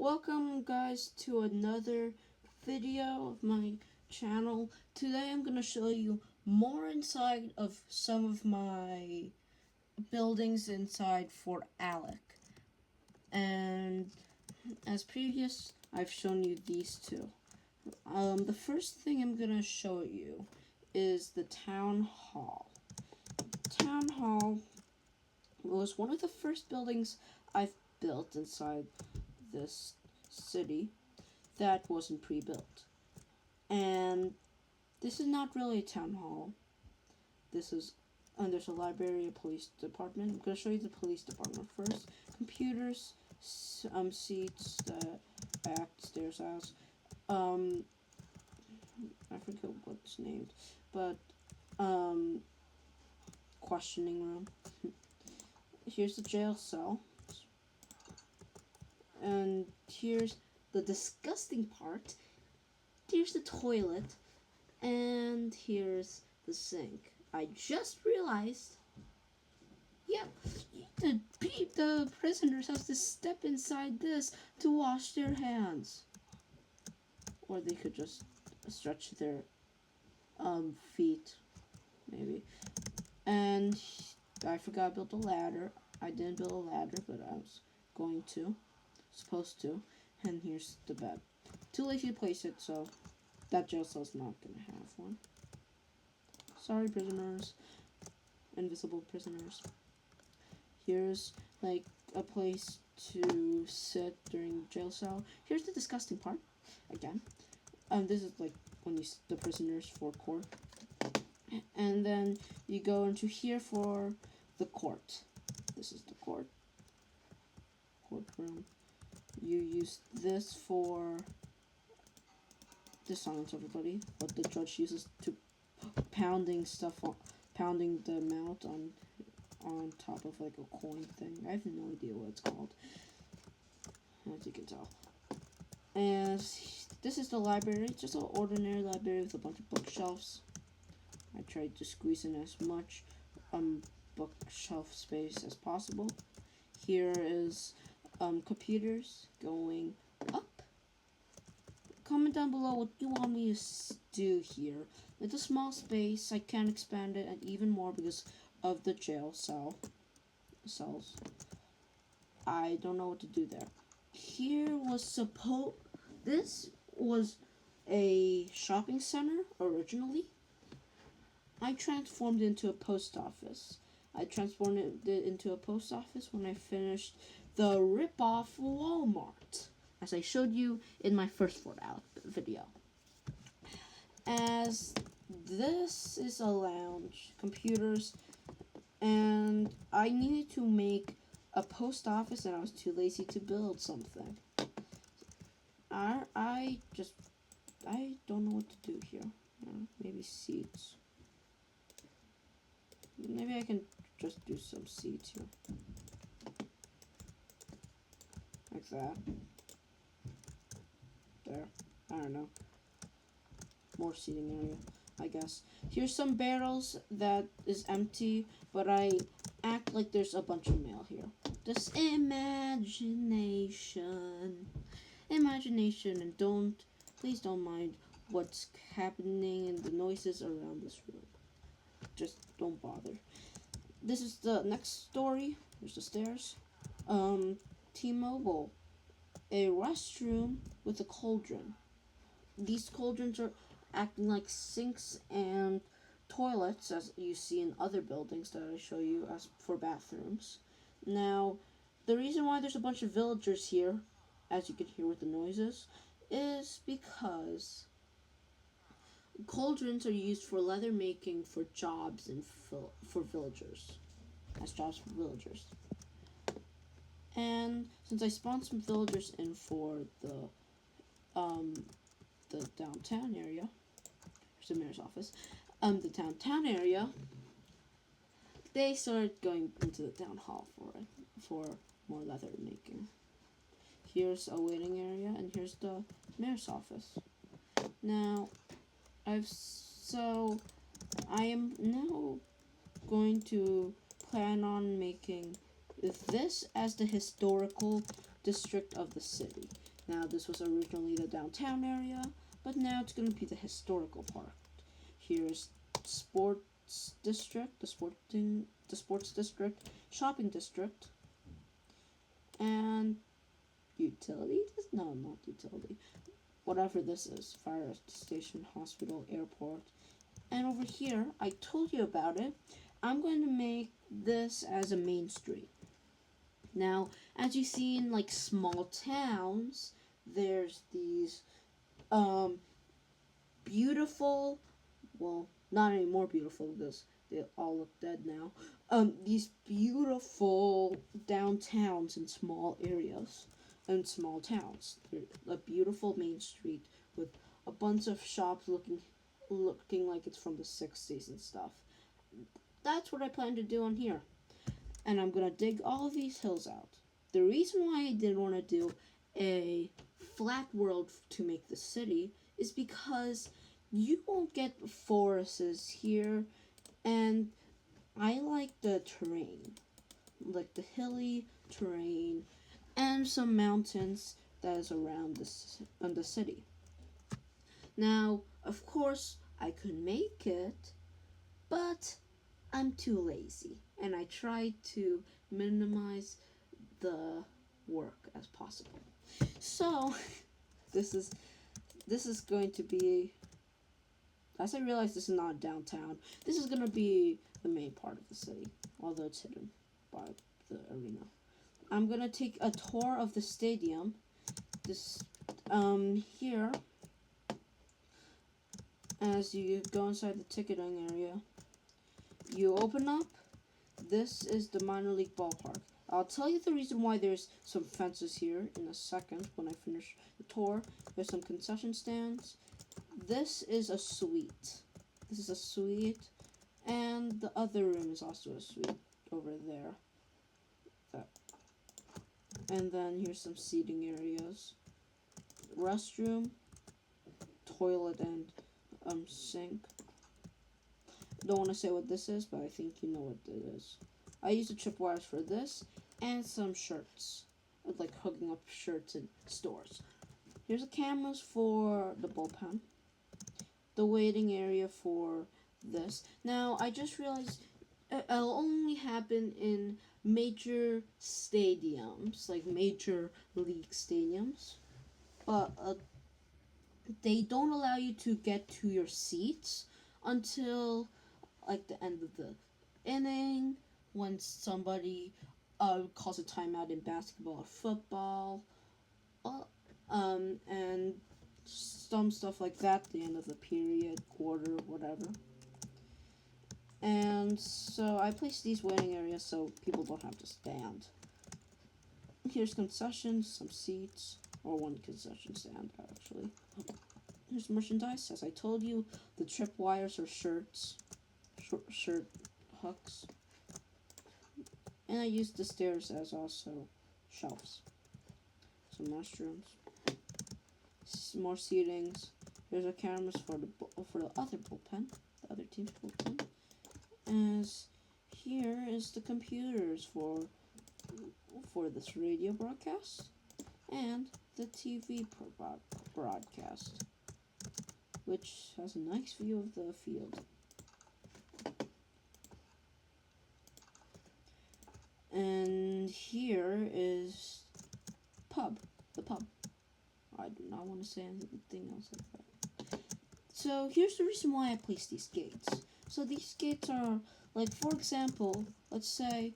Welcome guys to another video of my channel. Today I'm going to show you more inside of some of my buildings inside Fort Allek. And as previous, I've shown you these two. The first thing I'm going to show you is the Town Hall. Town Hall was one of the first buildings I've built inside this city that wasn't pre-built. And this is not really a town hall. There's a library, a police department. I'm going to show you the police department first. Computers, seats, back, stairs house. I forget what it's named, but questioning room. Here's the jail cell. And here's the disgusting part. Here's the toilet. And here's the sink. I just realized, yep, the prisoners have to step inside this to wash their hands. Or they could just stretch their feet, maybe. And I forgot to build a ladder. I didn't build a ladder, but I was going to. Supposed to. And here's the bed. Too lazy to place it, so that jail cell's not gonna have one. Sorry, prisoners. Invisible prisoners. Here's like a place to sit during jail cell. Here's the disgusting part. Again. This is like when the prisoners for court. And then you go into here for the court. This is the courtroom. You use this for to silence everybody. What the judge uses to pounding the amount on top of like a coin thing. I have no idea what it's called, as you can tell. And this is the library, just an ordinary library with a bunch of bookshelves. I tried to squeeze in as much bookshelf space as possible. Here is computers going up. Comment down below what you want me to do here. It's a small space. I can't expand it even more because of the jail cells. I don't know what to do there. This was a shopping center originally. I transformed it into a post office. I transformed it into a post office when I finished the rip-off Walmart, as I showed you in my first Fort Allek video. As this is a lounge, computers, and I needed to make a post office and I was too lazy to build something. I don't know what to do here. Maybe seats. Maybe I can just do some seats here. Like that. There. I don't know. More seating area, I guess. Here's some barrels that is empty, but I act like there's a bunch of mail here. Just imagination. Imagination, and please don't mind what's happening and the noises around this room. Just don't bother. This is the next story. There's the stairs. T-Mobile. A restroom with a cauldron. These cauldrons are acting like sinks and toilets, as you see in other buildings that I show you as for bathrooms. Now, the reason why there's a bunch of villagers here, as you can hear with the noises, is because cauldrons are used for leather making for jobs and for villagers. As jobs for villagers. And since I spawned some villagers in for the downtown area, there's the mayor's office, the downtown area, they started going into the town hall for more leather making. Here's a waiting area, and here's the mayor's office. Now, I am now going to plan on making this as the historical district of the city. Now, this was originally the downtown area, but now it's going to be the historical part. Here's sports district, the sports district, shopping district, and utility? No, not utility. Whatever this is, fire station, hospital, airport. And over here, I told you about it. I'm going to make this as a main street. Now, as you see in like small towns, there's these beautiful, well, not anymore beautiful because they all look dead now. These beautiful downtowns in small areas and small towns. They're a beautiful main street with a bunch of shops looking like it's from the 60s and stuff. That's what I plan to do on here. And I'm gonna dig all of these hills out. The reason why I didn't want to do a flat world to make the city is because you won't get forests here, and I like the terrain, like the hilly terrain and some mountains that is around the city. Now, of course, I could make it, but I'm too lazy, and I try to minimize the work as possible. So, this is going to be, as I realize this is not downtown, this is going to be the main part of the city, although it's hidden by the arena. I'm going to take a tour of the stadium. This, here, as you go inside the ticketing area, you open up. This is the minor league ballpark. I'll tell you the reason why there's some fences here in a second when I finish the tour. There's some concession stands. This is a suite. This is a suite, and the other room is also a suite over there. And then here's some seating areas. Restroom, toilet, and sink. Don't want to say what this is, but I think you know what it is. I use the tripwires for this and some shirts. It's like hooking up shirts in stores. Here's the cameras for the bullpen. The waiting area for this. Now, I just realized it'll only happen in major stadiums, like major league stadiums. But they don't allow you to get to your seats until like the end of the inning, when somebody calls a timeout in basketball or football, and some stuff like that, the end of the period, quarter, whatever. And so I placed these waiting areas so people don't have to stand. Here's concessions, some seats, or one concession stand, actually. Here's merchandise, as I told you, the tripwires or shirts, shirt hooks. And I used the stairs as also shelves. Some restrooms. Some more seatings. Here's our cameras for the other bullpen, the other team's bullpen. As here is the computers for this radio broadcast and the TV broadcast, which has a nice view of the field. And here is the pub. I do not want to say anything else like that. So here's the reason why I placed these gates. So these gates are, like, for example, let's say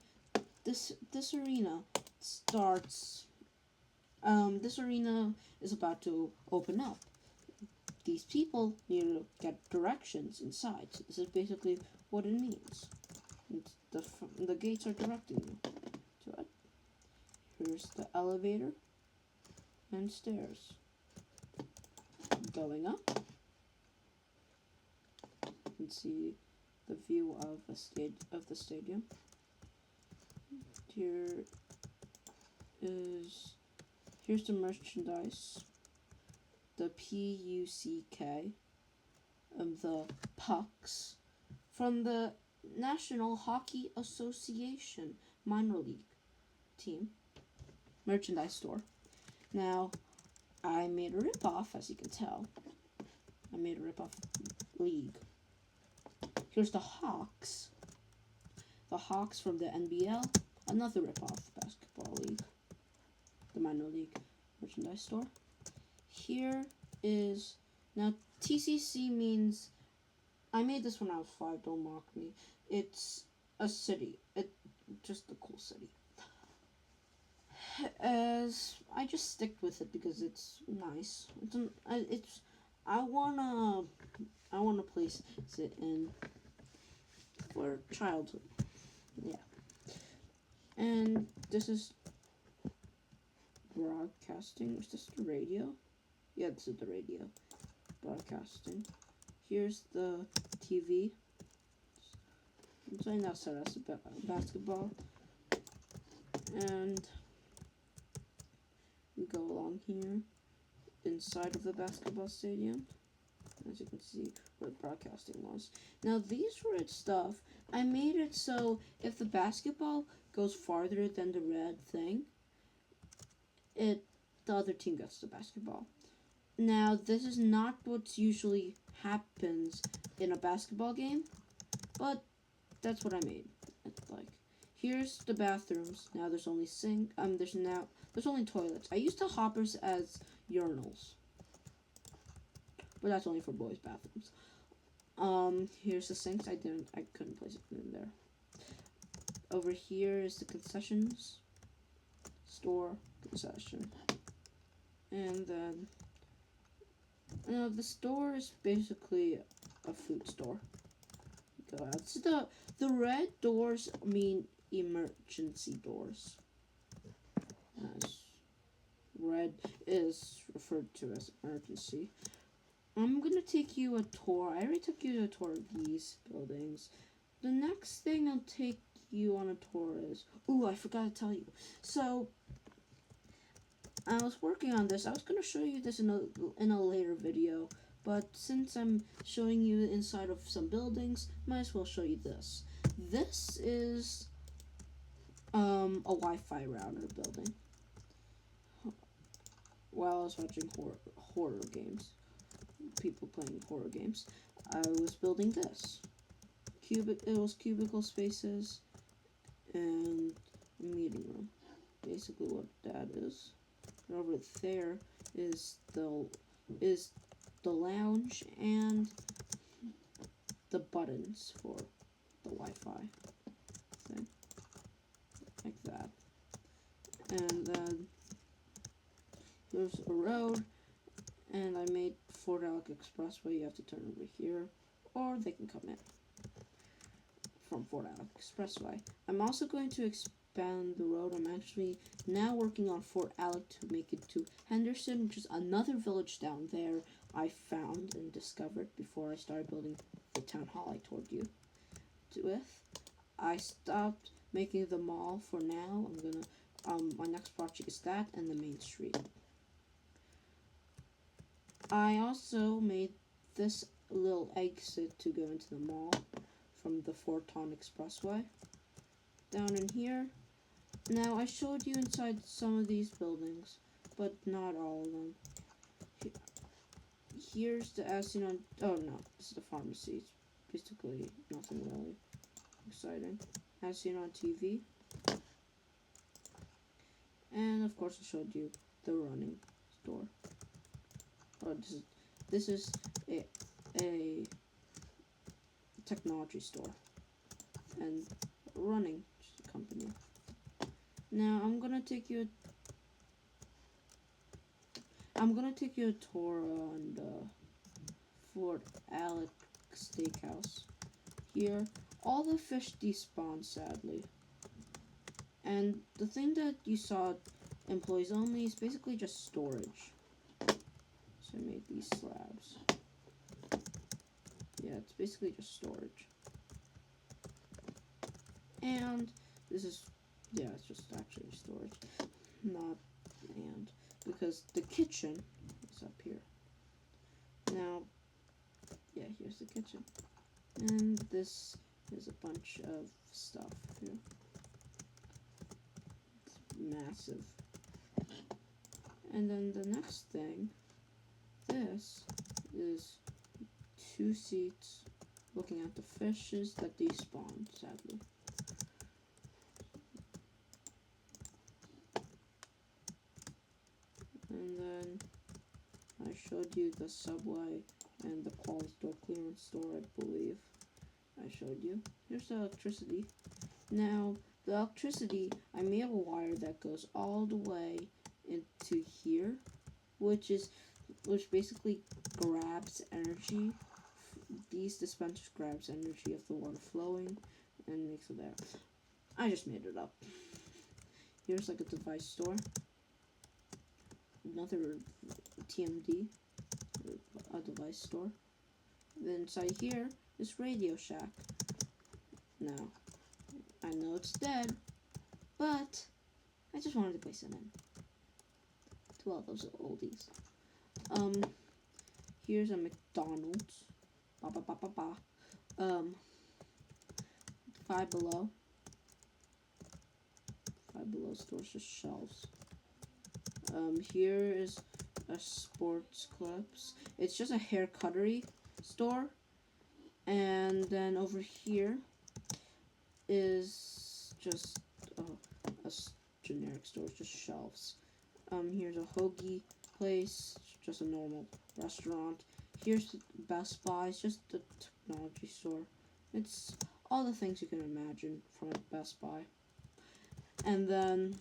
this arena starts, this arena is about to open up. These people need to get directions inside. So this is basically what it means. The gates are directing you to it. Here's the elevator and stairs. Going up, you can see the view of the stadium. Here's the merchandise, the PUCK, the pucks from the National Hockey Association minor league team merchandise store. Now, I made a ripoff, as you can tell. I made a ripoff league. Here's the Hawks. The Hawks from the NBL. Another ripoff basketball league. The minor league merchandise store. Here is, now TCC means, I made this when I was 5, don't mock me. It's a city. Just a cool city. As I just stick with it because it's nice. I wanna place it in for childhood. Yeah. And this is broadcasting. Is this the radio? Yeah, this is the radio. Broadcasting. Here's the TV. I'm saying that's basketball. And we go along here inside of the basketball stadium. As you can see where broadcasting was. Now these red stuff, I made it so if the basketball goes farther than the red thing, the other team gets the basketball. Now this is not what usually happens in a basketball game, but that's what I made. Like, here's the bathrooms. Now there's only there's only toilets. I used the hoppers as urinals, but that's only for boys' bathrooms. Here's the sinks. I couldn't place it in there. Over here is the concessions store concession, and then the store is basically a food store. Go out. So the red doors mean emergency doors. As red is referred to as emergency. I'm gonna take you a tour. I already took you a tour of these buildings. The next thing I'll take you on a tour is, I forgot to tell you. So I was working on this. I was gonna show you this in a later video, but since I'm showing you inside of some buildings, might as well show you this. This is a Wi-Fi router building. While I was watching horror games, people playing horror games, I was building this. It was cubicle spaces and a meeting room. Basically what that is. And over there is the lounge and the buttons for the Wi-Fi thing. Like that. And then here's a road, and I made Fort Allek Expressway. You have to turn over here, or they can come in from Fort Allek Expressway. I'm also going to expand the road. I'm actually now working on Fort Allek to make it to Henderson, which is another village down there I found and discovered before I started building the town hall I told you with. I stopped making the mall for now. I'm gonna my next project is that and the main street. I also made this little exit to go into the mall from the Fort Allek Expressway. Down in here. Now I showed you inside some of these buildings, but not all of them. Here's the Asinon. Oh no, this is the pharmacy. It's basically nothing really exciting. Asinon TV. And of course I showed you the running store. Oh, this is a technology store and running company. Now I'm gonna take you a tour on the Fort Allek Steakhouse. Here, all the fish despawn sadly, and the thing that you saw employees only is basically just storage. So I made these slabs. Yeah, it's basically just storage. And this is, yeah, it's just actually storage. Because the kitchen is up here. Now, yeah, here's the kitchen. And this is a bunch of stuff here. It's massive. And then the next thing, this is 2 seats looking at the fishes that despawned, sadly. And then I showed you the subway and the quality store, clearance store, I believe. I showed you. Here's the electricity. Now, the electricity, I made a wire that goes all the way into here, which basically grabs energy. These dispensers grabs energy of the water flowing and makes it there. I just made it up. Here's like a device store. Another TMD, a device store. Then inside here is Radio Shack. Now, I know it's dead, but I just wanted to place it in. To all those oldies. Here's a McDonald's. Ba ba ba ba ba. Five Below. Five Below stores just shelves. Here is a Sports Clips. It's just a hair cuttery store. And then over here is just a generic store, just shelves. Here's a hoagie place, just a normal restaurant. Here's Best Buy, it's just a technology store. It's all the things you can imagine from a Best Buy. And then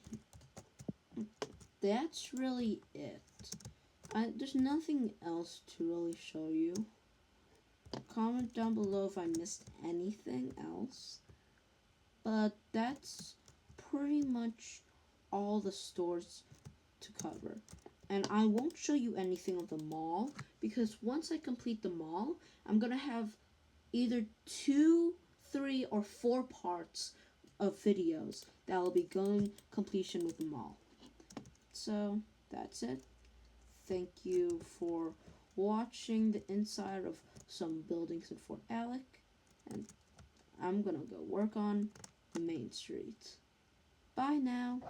that's really it. There's nothing else to really show you. Comment down below if I missed anything else. But that's pretty much all the stores to cover. And I won't show you anything of the mall, because once I complete the mall, I'm going to have either 2, 3, or 4 parts of videos that will be going completion with the mall. So, that's it. Thank you for watching the inside of some buildings in Fort Allek. And I'm going to go work on Main Street. Bye now.